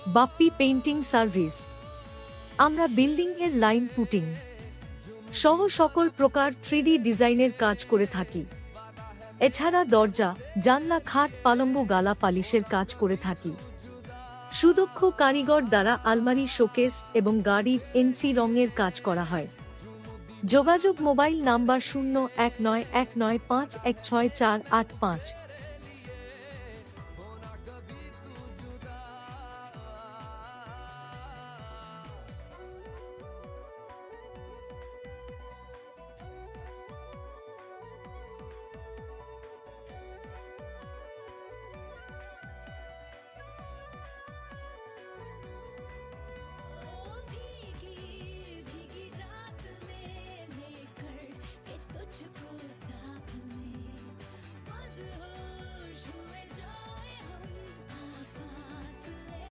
Bappi painting service. আমরা building এর line putting সহ সকল প্রকার 3D ডিজাইনের কাজ করে থাকি। এছাড়া দরজা, জানলা, খাট, পালঙ্গ, গালা, পালিশের কাজ করে থাকি। সুদক্ষ কারিগর দ্বারা আলমারি, শোকেস এবং গাড়ির এনসি রঙের কাজ করা হয়। যোগাযোগ মোবাইল নাম্বার 019195164885।